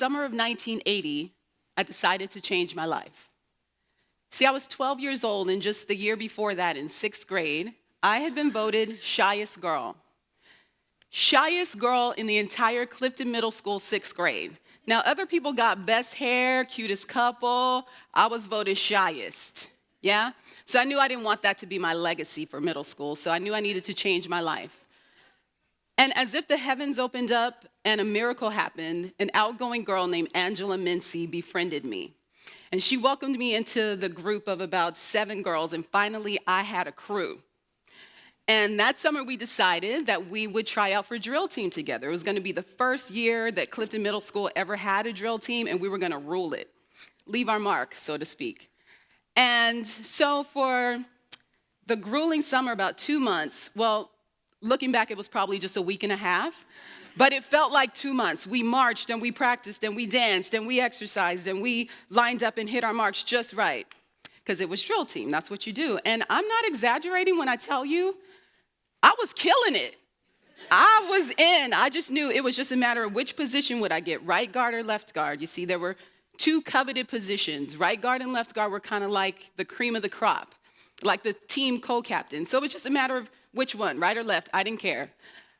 summer of 1980, I decided to change my life. See, I was 12 years old, and just the year before that, in 6th grade, I had been voted shyest girl. Shyest girl in the entire Clifton Middle School 6th grade. Now, other people got best hair, cutest couple. I was voted shyest, yeah? So I knew I didn't want that to be my legacy for middle school, so I knew I needed to change my life. And as if the heavens opened up and a miracle happened, an outgoing girl named Angela Mincey befriended me. And she welcomed me into the group of about 7 girls, and finally I had a crew. And that summer we decided that we would try out for drill team together. It was going to be the first year that Clifton Middle School ever had a drill team, and we were going to rule it, leave our mark, so to speak. And so for the grueling summer, about 2 months, well, looking back, it was probably just a week and a half, but it felt like 2 months. We marched and we practiced and we danced and we exercised and we lined up and hit our marks just right, because it was drill team. That's what you do. And I'm not exaggerating when I tell you, I was killing it. I was in. I just knew it was just a matter of which position would I get, right guard or left guard. You see, there were 2 coveted positions. Right guard and left guard were kind of like the cream of the crop, like the team co-captain. So it was just a matter of which one, right or left. I didn't care.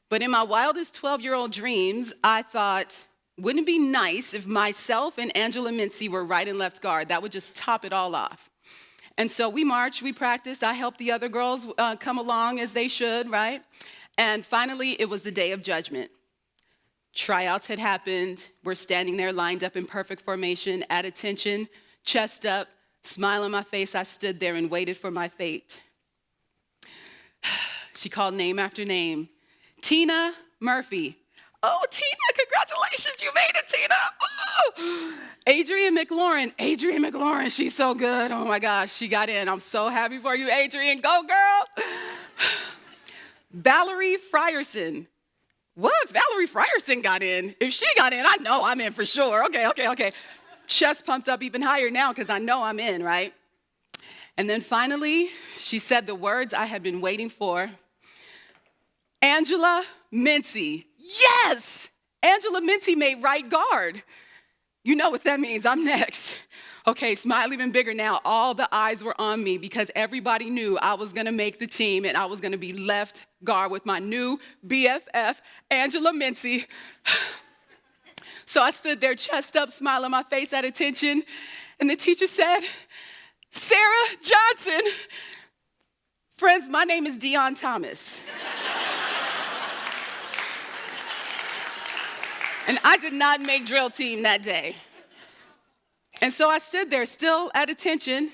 But in my wildest 12-year-old dreams, I thought, wouldn't it be nice if myself and Angela Mincey were right and left guard? That would just top it all off. And so we marched, we practiced. I helped the other girls come along as they should, right? And finally, it was the day of judgment. Tryouts had happened. We're standing there lined up in perfect formation, at attention, chest up, smile on my face. I stood there and waited for my fate. She called name after name. Tina Murphy. Oh, Tina, congratulations, you made it, Tina. Ooh. Adrienne McLaurin, she's so good. Oh my gosh, she got in. I'm so happy for you, Adrienne. Go, girl. Valerie Frierson. What? Valerie Frierson got in? If she got in, I know I'm in for sure. Okay. Chest pumped up even higher now because I know I'm in, right? And then finally, she said the words I had been waiting for. Angela Mincey. Yes! Angela Mincey made right guard. You know what that means. I'm next. Okay, smile even bigger now. All the eyes were on me because everybody knew I was going to make the team and I was going to be left guard with my new BFF, Angela Mincey. So I stood there, chest up, smile on my face, at attention, and the teacher said, Sarah Johnson. Friends, my name is Dionne Thomas. And I did not make drill team that day. And so I stood there still at attention,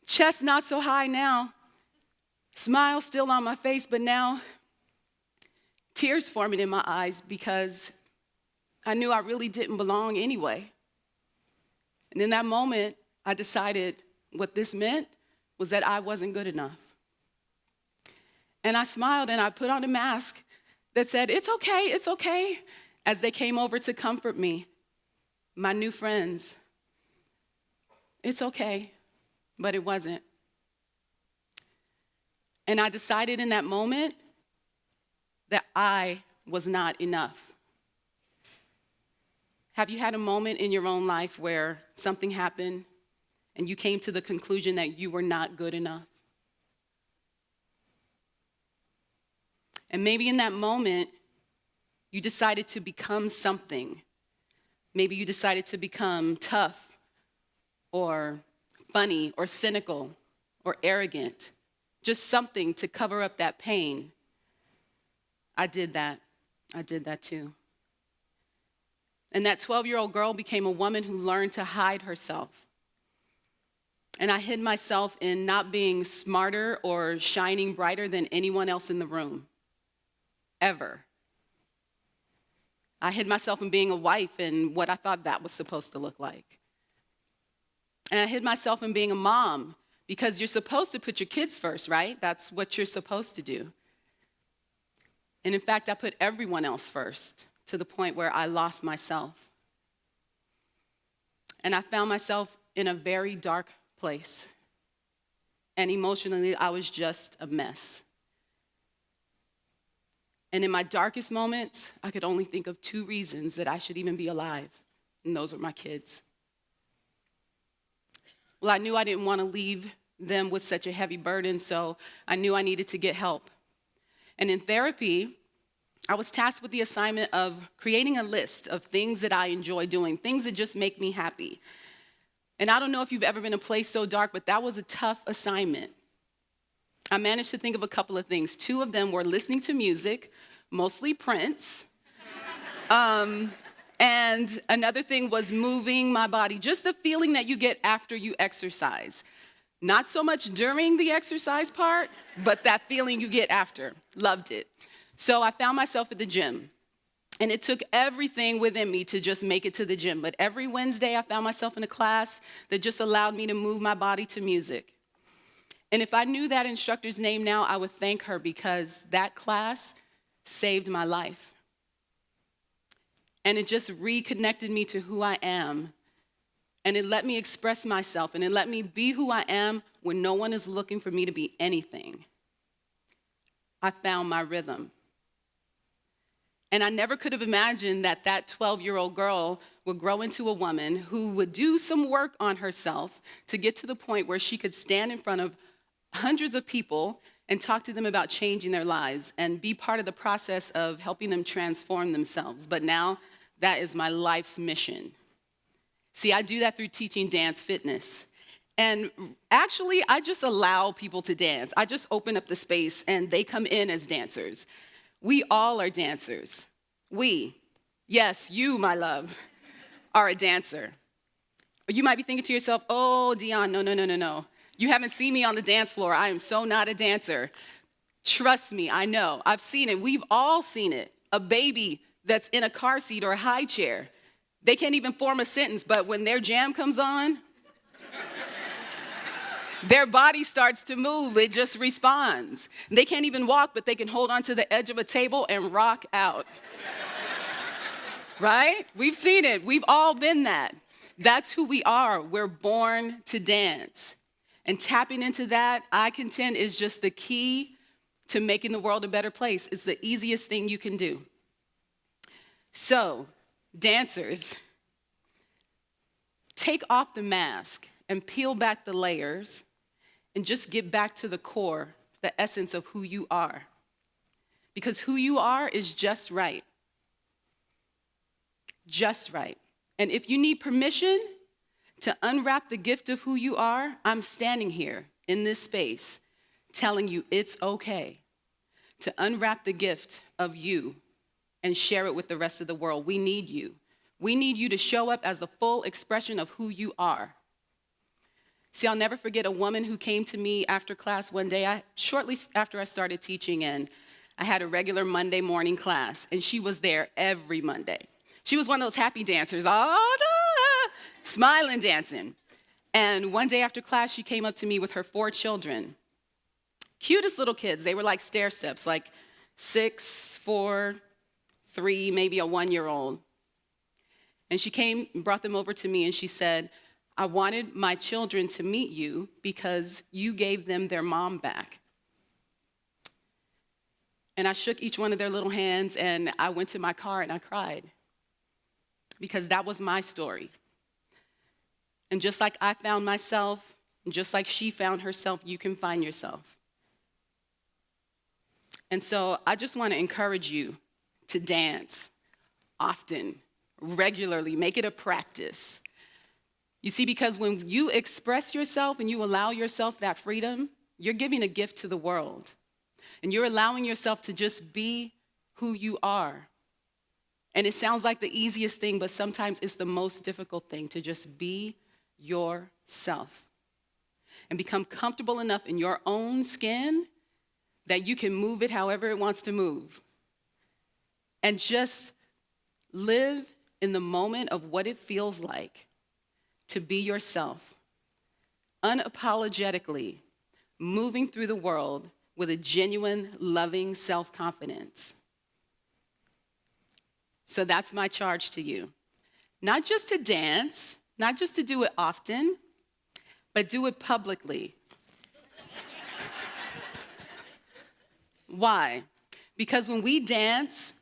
chest not so high now, smile still on my face, but now tears forming in my eyes because I knew I really didn't belong anyway. And in that moment, I decided what this meant was that I wasn't good enough. And I smiled and I put on a mask that said, it's okay, as they came over to comfort me, my new friends. It's okay, but it wasn't. And I decided in that moment that I was not enough. Have you had a moment in your own life where something happened and you came to the conclusion that you were not good enough? And maybe in that moment, you decided to become something. Maybe you decided to become tough or funny or cynical or arrogant, just something to cover up that pain. I did that too. And that 12-year-old girl became a woman who learned to hide herself. And I hid myself in not being smarter or shining brighter than anyone else in the room, ever. I hid myself in being a wife and what I thought that was supposed to look like. And I hid myself in being a mom because you're supposed to put your kids first, right? That's what you're supposed to do. And in fact, I put everyone else first to the point where I lost myself. And I found myself in a very dark place. And emotionally, I was just a mess. And in my darkest moments, I could only think of 2 reasons that I should even be alive. and those were my kids. Well, I knew I didn't want to leave them with such a heavy burden, so I knew I needed to get help. And in therapy, I was tasked with the assignment of creating a list of things that I enjoy doing, things that just make me happy. And I don't know if you've ever been in a place so dark, but that was a tough assignment. I managed to think of a couple of things. 2 of them were listening to music, mostly Prince. And another thing was moving my body, just the feeling that you get after you exercise. Not so much during the exercise part, but that feeling you get after. Loved it. So I found myself at the gym. And it took everything within me to just make it to the gym. But every Wednesday, I found myself in a class that just allowed me to move my body to music. And if I knew that instructor's name now, I would thank her because that class saved my life. And it just reconnected me to who I am. And it let me express myself. And it let me be who I am when no one is looking for me to be anything. I found my rhythm. And I never could have imagined that that 12-year-old girl would grow into a woman who would do some work on herself to get to the point where she could stand in front of hundreds of people and talk to them about changing their lives and be part of the process of helping them transform themselves. But now that is my life's mission. See, I do that through teaching dance fitness. And actually, I just allow people to dance. I just open up the space and they come in as dancers. We all are dancers. We, yes, you, my love, are a dancer. You might be thinking to yourself, oh, Dionne, no. You haven't seen me on the dance floor. I am so not a dancer. Trust me, I know. I've seen it. We've all seen it. A baby that's in a car seat or a high chair. They can't even form a sentence, but when their jam comes on, their body starts to move. It just responds. They can't even walk, but they can hold onto the edge of a table and rock out. Right? We've seen it. We've all been that. That's who we are. We're born to dance. And tapping into that, I contend, is just the key to making the world a better place. It's the easiest thing you can do. So, dancers, take off the mask and peel back the layers and just get back to the core, the essence of who you are. Because who you are is just right. Just right. And if you need permission to unwrap the gift of who you are, I'm standing here in this space telling you it's okay to unwrap the gift of you and share it with the rest of the world. We need you. We need you to show up as the full expression of who you are. See, I'll never forget a woman who came to me after class one day, shortly after I started teaching, and I had a regular Monday morning class, and she was there every Monday. She was one of those happy dancers, smiling, dancing. And one day after class, she came up to me with her 4 children. Cutest little kids. They were like stair steps, like 6, 4, 3, maybe a 1-year-old. And she came and brought them over to me, and she said, I wanted my children to meet you because you gave them their mom back. And I shook each one of their little hands, and I went to my car and I cried because that was my story. And just like I found myself, and just like she found herself, you can find yourself. And so I just want to encourage you to dance often, regularly, make it a practice. You see, because when you express yourself and you allow yourself that freedom, you're giving a gift to the world. And you're allowing yourself to just be who you are. And it sounds like the easiest thing, but sometimes it's the most difficult thing to just be yourself and become comfortable enough in your own skin that you can move it however it wants to move. And just live in the moment of what it feels like to be yourself, unapologetically moving through the world with a genuine, loving self-confidence. So that's my charge to you. Not just to dance, not just to do it often, but do it publicly. Why? Because when we dance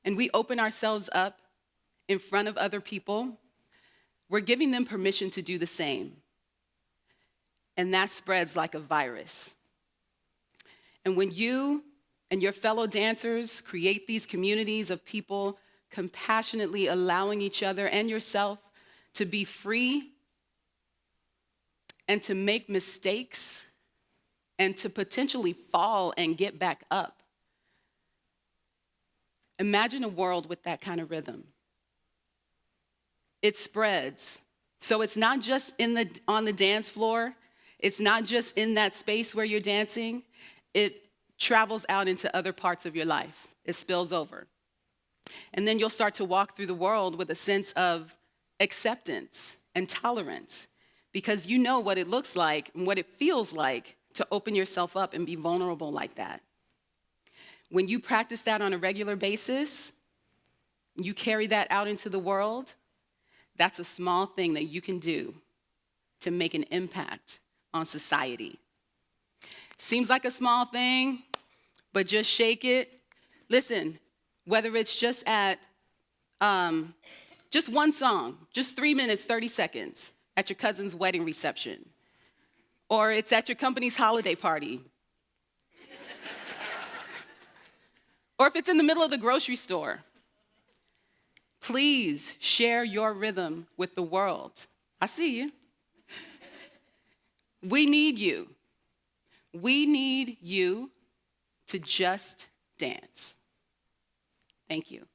and we open ourselves up in front of other people, we're giving them permission to do the same. And that spreads like a virus. And when you and your fellow dancers create these communities of people compassionately allowing each other and yourself to be free and to make mistakes and to potentially fall and get back up. Imagine a world with that kind of rhythm. It spreads. So it's not just on the dance floor. It's not just in that space where you're dancing. It travels out into other parts of your life. It spills over. And then you'll start to walk through the world with a sense of acceptance and tolerance because you know what it looks like and what it feels like to open yourself up and be vulnerable like that. When you practice that on a regular basis, you carry that out into the world, that's a small thing that you can do to make an impact on society. Seems like a small thing, but just shake it. Listen, whether it's just at just one song, just 3 minutes, 30 seconds at your cousin's wedding reception, or it's at your company's holiday party, or if it's in the middle of the grocery store, please share your rhythm with the world. I see you. We need you. We need you to just dance. Thank you.